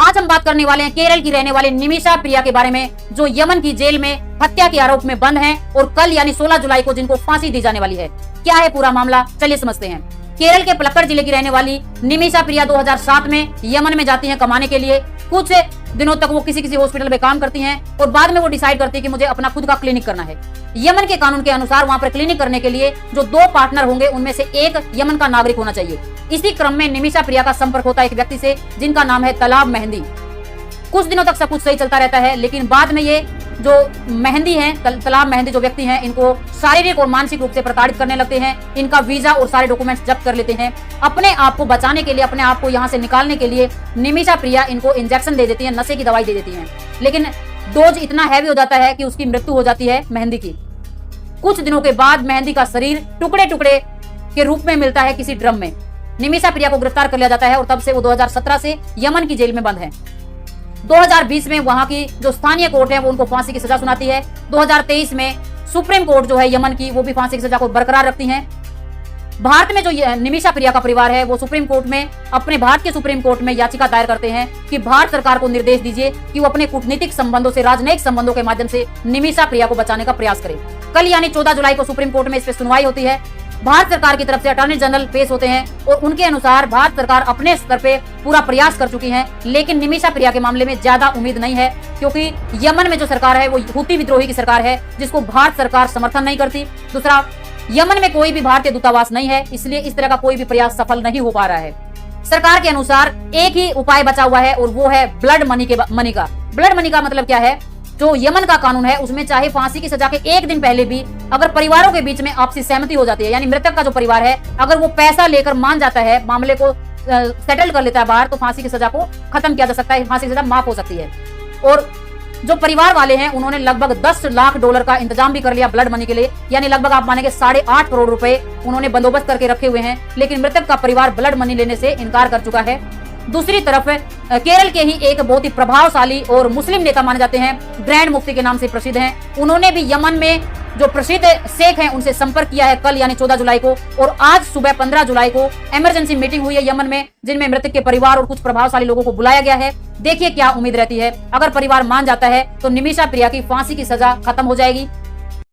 आज हम बात करने वाले हैं केरल की रहने वाली निमिषा प्रिया के बारे में, जो यमन की जेल में हत्या के आरोप में बंद हैं और कल यानी 16 जुलाई को जिनको फांसी दी जाने वाली है। क्या है पूरा मामला, चलिए समझते हैं। केरल के पलक्कड़ जिले की रहने वाली निमिषा प्रिया 2007 में यमन में जाती हैं कमाने के लिए। कुछ दिनों तक वो किसी हॉस्पिटल में काम करती हैं और बाद में वो डिसाइड करती है कि मुझे अपना खुद का क्लिनिक करना है। यमन के कानून के अनुसार वहाँ पर क्लिनिक करने के लिए जो 2 पार्टनर होंगे उनमें से एक यमन का नागरिक होना चाहिए। इसी क्रम में निमिषा प्रिया का संपर्क होता है एक व्यक्ति से जिनका नाम है तलाब मेहंदी। कुछ दिनों तक सब कुछ सही चलता रहता है, लेकिन बाद में ये जो मेहंदी हैं, तलाब मेहंदी जो व्यक्ति हैं, इनको शारीरिक और मानसिक रूप से प्रताड़ित करने लगते हैं। इनका वीजा और सारे डॉक्यूमेंट्स जब्त कर लेते हैं। अपने आप को बचाने के लिए, अपने आप को यहाँ से निकालने के लिए निमिषा प्रिया इनको इंजेक्शन दे देती है, नशे की दवाई दे देती है। लेकिन डोज इतना हैवी हो जाता है कि उसकी मृत्यु हो जाती है मेहंदी की। कुछ दिनों के बाद मेहंदी का शरीर टुकड़े टुकड़े के रूप में मिलता है किसी ड्रम में। निमिषा प्रिया को गिरफ्तार कर लिया जाता है और तब से वो 2017 से यमन की जेल में बंद है। 2020 में वहां की जो स्थानीय कोर्ट है वो उनको फांसी की सजा सुनाती है। 2023 में सुप्रीम कोर्ट जो है यमन की, वो भी फांसी की सजा को बरकरार रखती है। भारत में जो निमिषा प्रिया का परिवार है वो सुप्रीम कोर्ट में, अपने भारत के सुप्रीम कोर्ट में याचिका दायर करते हैं कि भारत सरकार को निर्देश दीजिए कि वो अपने कूटनीतिक संबंधों से, राजनयिक संबंधों के माध्यम से निमिषा प्रिया को बचाने का प्रयास करे। कल यानी 14 जुलाई को सुप्रीम कोर्ट में इस पर सुनवाई होती है। भारत सरकार की तरफ से अटॉर्नी जनरल पेश होते हैं और उनके अनुसार भारत सरकार अपने स्तर पे पूरा प्रयास कर चुकी है, लेकिन निमिषा प्रिया के मामले में ज्यादा उम्मीद नहीं है, क्योंकि यमन में जो सरकार है वो हुती विद्रोही की सरकार है जिसको भारत सरकार समर्थन नहीं करती। दूसरा, यमन में कोई भी भारतीय दूतावास नहीं है, इसलिए इस तरह का कोई भी प्रयास सफल नहीं हो पा रहा है। सरकार के अनुसार एक ही उपाय बचा हुआ है और वो है ब्लड मनी का। ब्लड मनी का मतलब क्या है? जो यमन का कानून है उसमें चाहे फांसी की सजा के एक दिन पहले भी अगर परिवारों के बीच में आपसी सहमति हो जाती है, यानी मृतक का जो परिवार है अगर वो पैसा लेकर मान जाता है, मामले को सेटल कर लेता है बाहर, तो फांसी की सजा को खत्म किया जा सकता है, फांसी की सजा माफ हो सकती है। और जो परिवार वाले हैं उन्होंने लगभग $10 लाख का इंतजाम भी कर लिया ब्लड मनी के लिए, यानी लगभग आप मानेंगे 8.5 करोड़ रुपए उन्होंने बंदोबस्त करके रखे हुए हैं, लेकिन मृतक का परिवार ब्लड मनी लेने से इनकार कर चुका है। दूसरी तरफ केरल के ही एक बहुत ही प्रभावशाली और मुस्लिम नेता माने जाते हैं, ग्रैंड मुफ्ती के नाम से प्रसिद्ध हैं, उन्होंने भी यमन में जो प्रसिद्ध शेख हैं उनसे संपर्क किया है कल यानी 14 जुलाई को, और आज सुबह 15 जुलाई को इमरजेंसी मीटिंग हुई है यमन में, जिनमें मृतक के परिवार और कुछ प्रभावशाली लोगों को बुलाया गया है। देखिए क्या उम्मीद रहती है। अगर परिवार मान जाता है तो निमिषा प्रिया की फांसी की सजा खत्म हो जाएगी।